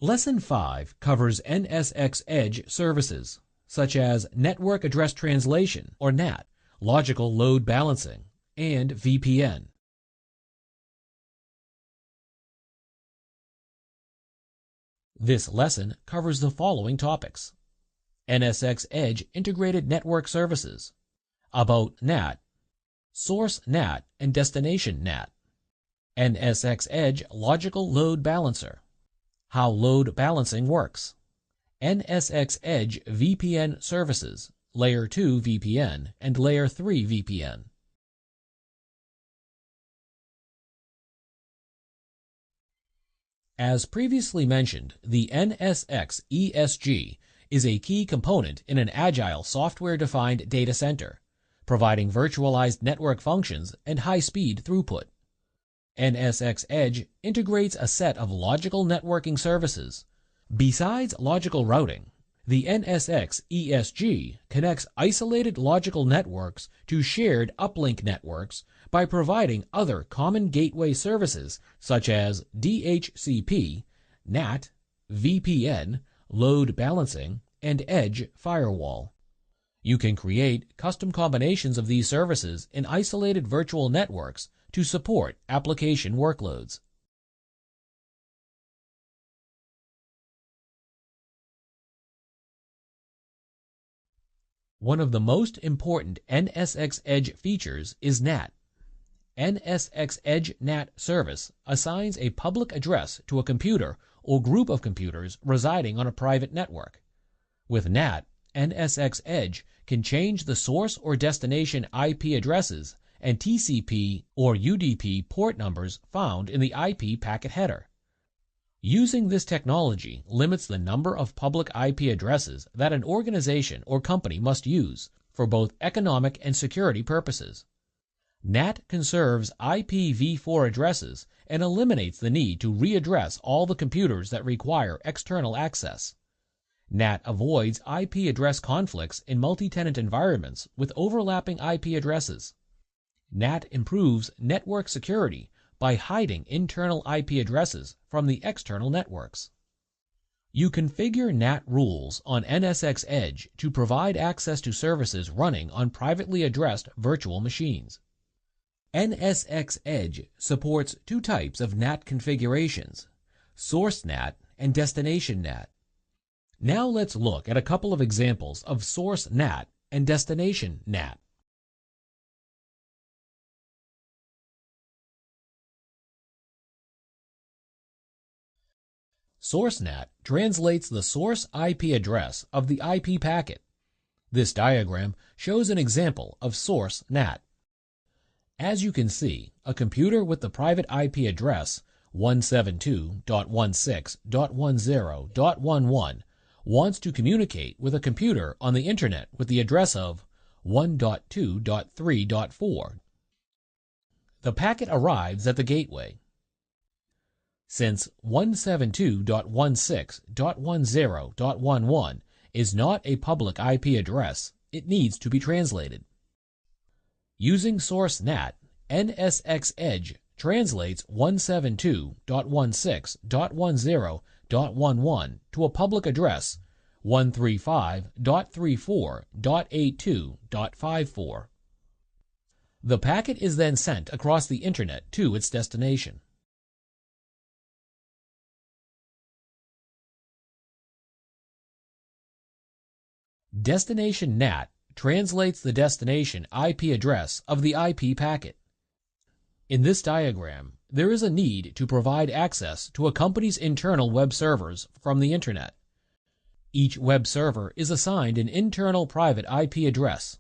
Lesson 5 covers NSX Edge services, such as Network Address Translation, or NAT, Logical Load Balancing, and VPN. This lesson covers the following topics: NSX Edge Integrated Network Services, About NAT, Source NAT and Destination NAT, NSX Edge Logical Load Balancer, How Load Balancing Works, NSX Edge VPN Services, Layer 2 VPN and Layer 3 VPN. As previously mentioned, the NSX ESG is a key component in an agile software-defined data center, providing virtualized network functions and high-speed throughput. NSX Edge integrates a set of logical networking services. Besides logical routing, the NSX ESG connects isolated logical networks to shared uplink networks by providing other common gateway services such as DHCP, NAT, VPN, load balancing, and edge firewall. You can create custom combinations of these services in isolated virtual networks to support application workloads. One of the most important NSX Edge features is NAT. NSX Edge NAT service assigns a public address to a computer or group of computers residing on a private network. With NAT, NSX Edge can change the source or destination IP addresses and TCP or UDP port numbers found in the IP packet header. Using this technology limits the number of public IP addresses that an organization or company must use for both economic and security purposes. NAT conserves IPv4 addresses and eliminates the need to readdress all the computers that require external access. NAT avoids IP address conflicts in multi-tenant environments with overlapping IP addresses. NAT improves network security by hiding internal IP addresses from the external networks. You configure NAT rules on NSX Edge to provide access to services running on privately addressed virtual machines. NSX Edge supports two types of NAT configurations: Source NAT and Destination NAT. Now let's look at a couple of examples of Source NAT and Destination NAT. Source NAT translates the source IP address of the IP packet. This diagram shows an example of Source NAT. As you can see, a computer with the private IP address 172.16.10.11 wants to communicate with a computer on the Internet with the address of 1.2.3.4. The packet arrives at the gateway. Since 172.16.10.11 is not a public IP address, it needs to be translated. Using Source NAT, NSX Edge translates 172.16.10.11 to a public address 135.34.82.54. The packet is then sent across the Internet to its destination. Destination NAT translates the destination IP address of the IP packet. In this diagram, there is a need to provide access to a company's internal web servers from the Internet. Each web server is assigned an internal private IP address.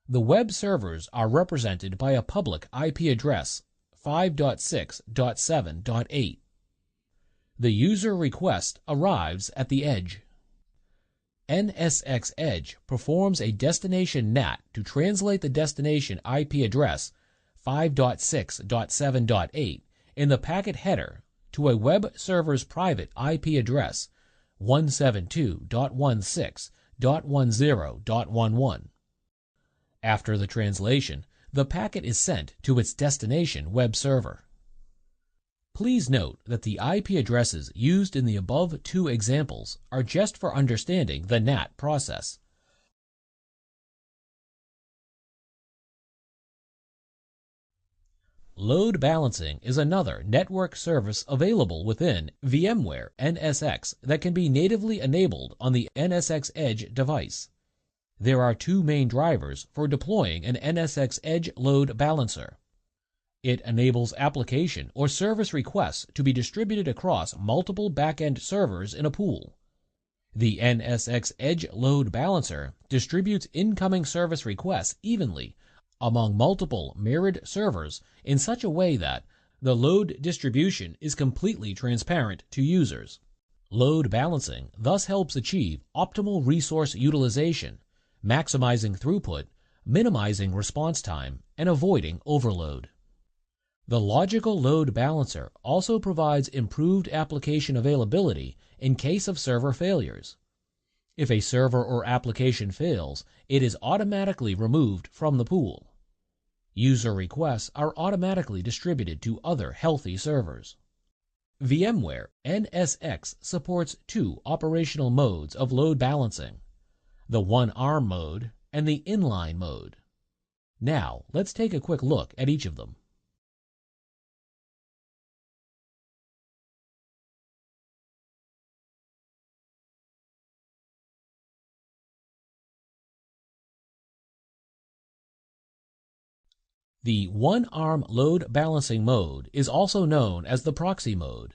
The web servers are represented by a public IP address 5.6.7.8. The user request arrives at the edge. NSX Edge performs a destination NAT to translate the destination IP address 5.6.7.8 in the packet header to a web server's private IP address 172.16.10.11. After the translation, the packet is sent to its destination web server. Please note that the IP addresses used in the above two examples are just for understanding the NAT process. Load balancing is another network service available within VMware NSX that can be natively enabled on the NSX Edge device. There are two main drivers for deploying an NSX Edge load balancer. It enables application or service requests to be distributed across multiple backend servers in a pool. The NSX Edge load balancer distributes incoming service requests evenly among multiple mirrored servers in such a way that the load distribution is completely transparent to users. Load balancing thus helps achieve optimal resource utilization, maximizing throughput, minimizing response time, and avoiding overload. The logical load balancer also provides improved application availability in case of server failures. If a server or application fails, it is automatically removed from the pool. User requests are automatically distributed to other healthy servers. VMware NSX supports two operational modes of load balancing, the one-arm mode and the inline mode. Now, let's take a quick look at each of them. The one-arm load balancing mode is also known as the proxy mode.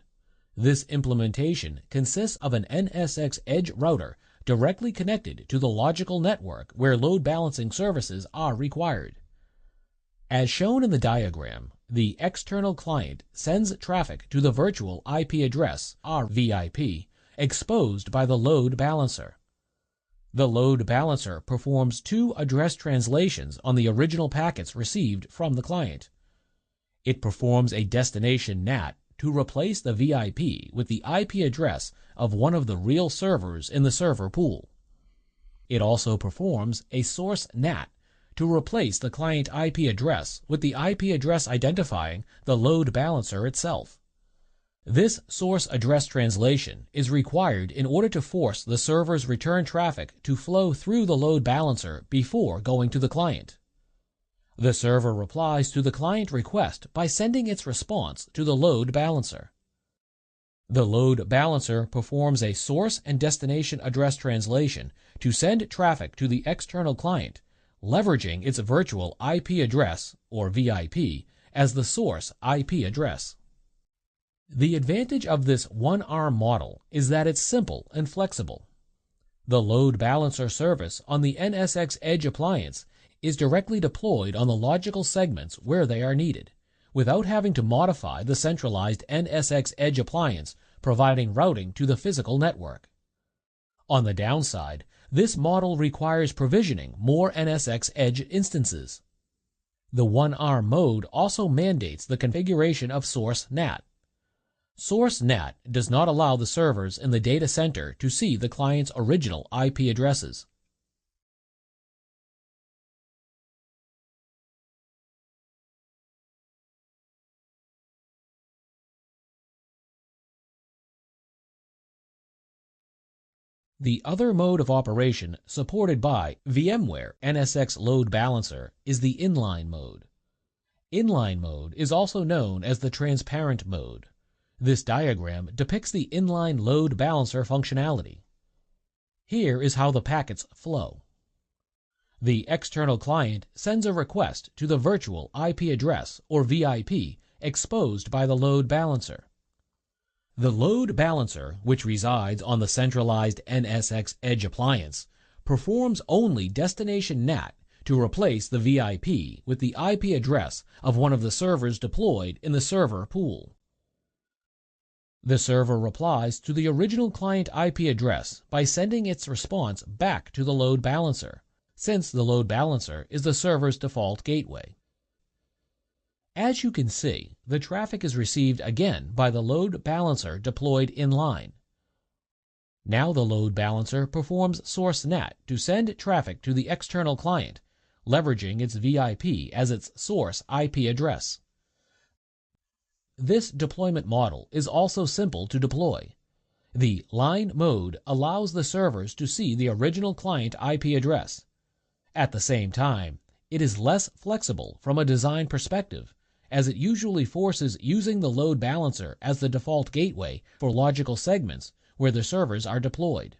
This implementation consists of an NSX Edge router directly connected to the logical network where load balancing services are required. As shown in the diagram, the external client sends traffic to the virtual IP address, or VIP, exposed by the load balancer. The load balancer performs two address translations on the original packets received from the client. It performs a destination NAT to replace the VIP with the IP address of one of the real servers in the server pool. It also performs a source NAT to replace the client IP address with the IP address identifying the load balancer itself. This source address translation is required in order to force the server's return traffic to flow through the load balancer before going to the client. The server replies to the client request by sending its response to the load balancer. The load balancer performs a source and destination address translation to send traffic to the external client, leveraging its virtual IP address, or VIP, as the source IP address. The advantage of this one-arm model is that it's simple and flexible. The load balancer service on the NSX Edge appliance is directly deployed on the logical segments where they are needed, without having to modify the centralized NSX Edge appliance providing routing to the physical network. On the downside, this model requires provisioning more NSX Edge instances. The one-arm mode also mandates the configuration of source NAT. Source NAT does not allow the servers in the data center to see the client's original IP addresses. The other mode of operation supported by VMware NSX Load Balancer is the inline mode. Inline mode is also known as the transparent mode. This diagram depicts the inline load balancer functionality. Here is how the packets flow. The external client sends a request to the virtual IP address, or VIP, exposed by the load balancer. The load balancer, which resides on the centralized NSX Edge appliance, performs only destination NAT to replace the VIP with the IP address of one of the servers deployed in the server pool. The server replies to the original client IP address by sending its response back to the load balancer, since the load balancer is the server's default gateway. As you can see, the traffic is received again by the load balancer deployed inline. Now the load balancer performs source NAT to send traffic to the external client, leveraging its VIP as its source IP address. This deployment model is also simple to deploy. The line mode allows the servers to see the original client IP address. At the same time, it is less flexible from a design perspective, as it usually forces using the load balancer as the default gateway for logical segments where the servers are deployed.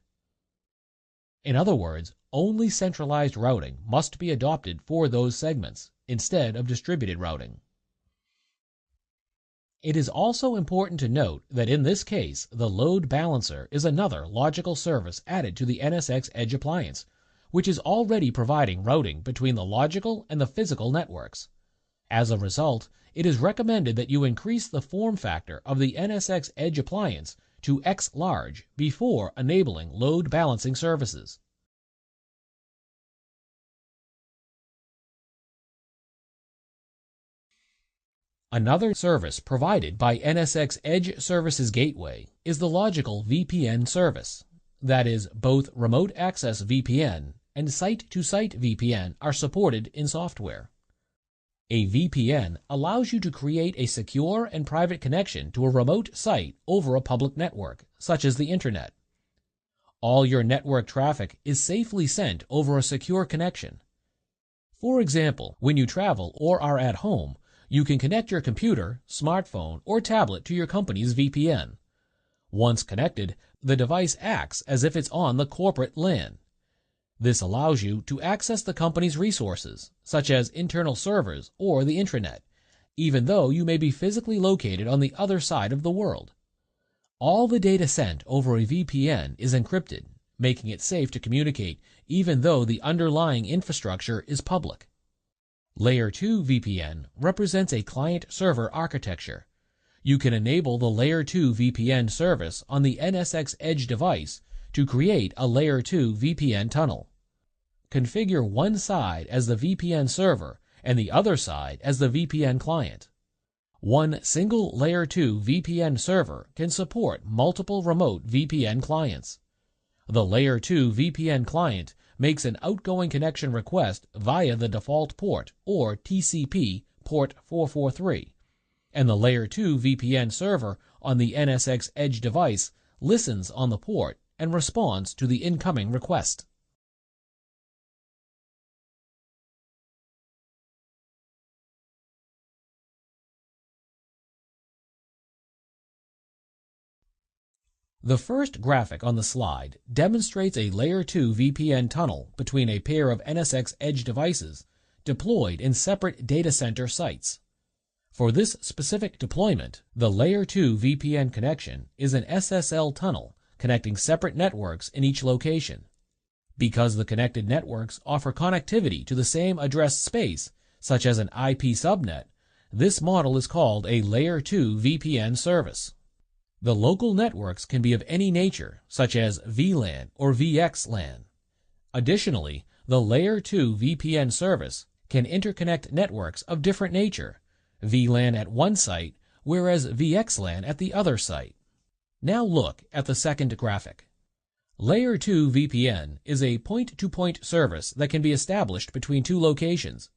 In other words, only centralized routing must be adopted for those segments, instead of distributed routing. It is also important to note that in this case, the load balancer is another logical service added to the NSX Edge appliance, which is already providing routing between the logical and the physical networks. As a result, it is recommended that you increase the form factor of the NSX Edge appliance to X large before enabling load balancing services. Another service provided by NSX Edge Services Gateway is the logical VPN service. That is, both remote access VPN and site-to-site VPN are supported in software. A VPN allows you to create a secure and private connection to a remote site over a public network, such as the Internet. All your network traffic is safely sent over a secure connection. For example, when you travel or are at home, you can connect your computer, smartphone, or tablet to your company's VPN. Once connected, the device acts as if it's on the corporate LAN. This allows you to access the company's resources, such as internal servers or the intranet, even though you may be physically located on the other side of the world. All the data sent over a VPN is encrypted, making it safe to communicate even though the underlying infrastructure is public. Layer 2 VPN represents a client-server architecture. You can enable the Layer 2 VPN service on the NSX Edge device to create a Layer 2 VPN tunnel. Configure one side as the VPN server and the other side as the VPN client. One single Layer 2 VPN server can support multiple remote VPN clients. The Layer 2 VPN client makes an outgoing connection request via the default port or TCP port 443, and the Layer 2 VPN server on the NSX Edge device listens on the port and responds to the incoming request. The first graphic on the slide demonstrates a Layer 2 VPN tunnel between a pair of NSX Edge devices deployed in separate data center sites. For this specific deployment, the Layer 2 VPN connection is an SSL tunnel connecting separate networks in each location. Because the connected networks offer connectivity to the same address space, such as an IP subnet, this model is called a Layer 2 VPN service. The local networks can be of any nature, such as VLAN or VXLAN. Additionally, the Layer 2 VPN service can interconnect networks of different nature, VLAN at one site, whereas VXLAN at the other site. Now look at the second graphic. Layer 2 VPN is a point-to-point service that can be established between two locations.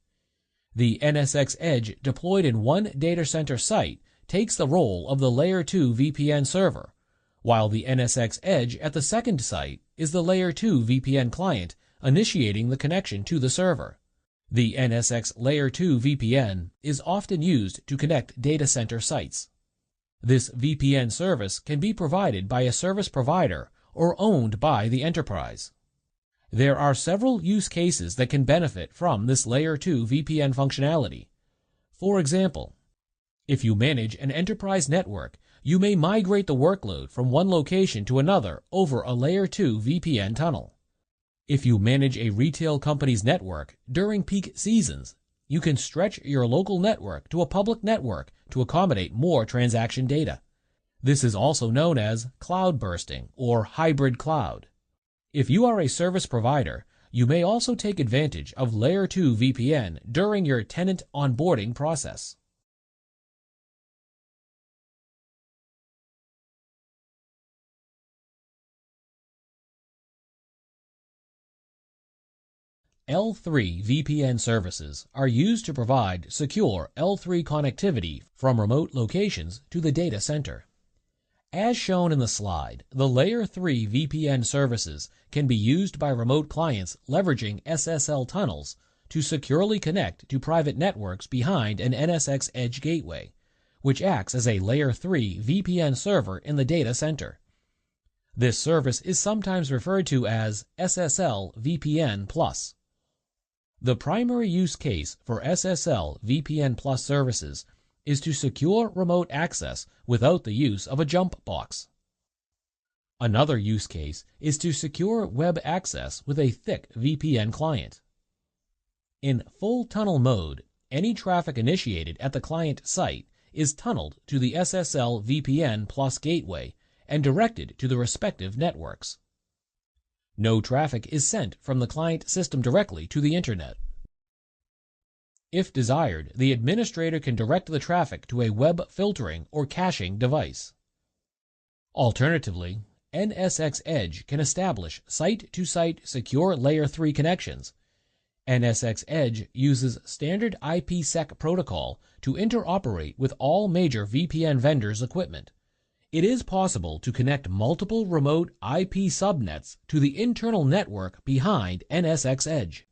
The NSX Edge deployed in one data center site takes the role of the Layer 2 VPN server, while the NSX Edge at the second site is the Layer 2 VPN client initiating the connection to the server. The NSX Layer 2 VPN is often used to connect data center sites. This VPN service can be provided by a service provider or owned by the enterprise. There are several use cases that can benefit from this Layer 2 VPN functionality. For example, if you manage an enterprise network, you may migrate the workload from one location to another over a Layer 2 VPN tunnel. If you manage a retail company's network during peak seasons, you can stretch your local network to a public network to accommodate more transaction data. This is also known as cloud bursting or hybrid cloud. If you are a service provider, you may also take advantage of Layer 2 VPN during your tenant onboarding process. L3 VPN services are used to provide secure L3 connectivity from remote locations to the data center. As shown in the slide, the Layer 3 VPN services can be used by remote clients leveraging SSL tunnels to securely connect to private networks behind an NSX Edge gateway, which acts as a Layer 3 VPN server in the data center. This service is sometimes referred to as SSL VPN Plus. The primary use case for SSL VPN Plus services is to secure remote access without the use of a jump box. Another use case is to secure web access with a thick VPN client. In full tunnel mode, any traffic initiated at the client site is tunneled to the SSL VPN Plus gateway and directed to the respective networks. No traffic is sent from the client system directly to the Internet. If desired, the administrator can direct the traffic to a web filtering or caching device. Alternatively, NSX Edge can establish site-to-site secure Layer 3 connections. NSX Edge uses standard IPsec protocol to interoperate with all major VPN vendors' equipment. It is possible to connect multiple remote IP subnets to the internal network behind NSX Edge.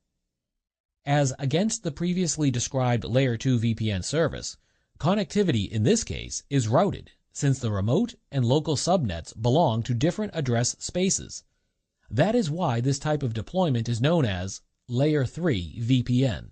As against the previously described Layer 2 VPN service, connectivity in this case is routed, since the remote and local subnets belong to different address spaces. That is why this type of deployment is known as Layer 3 VPN.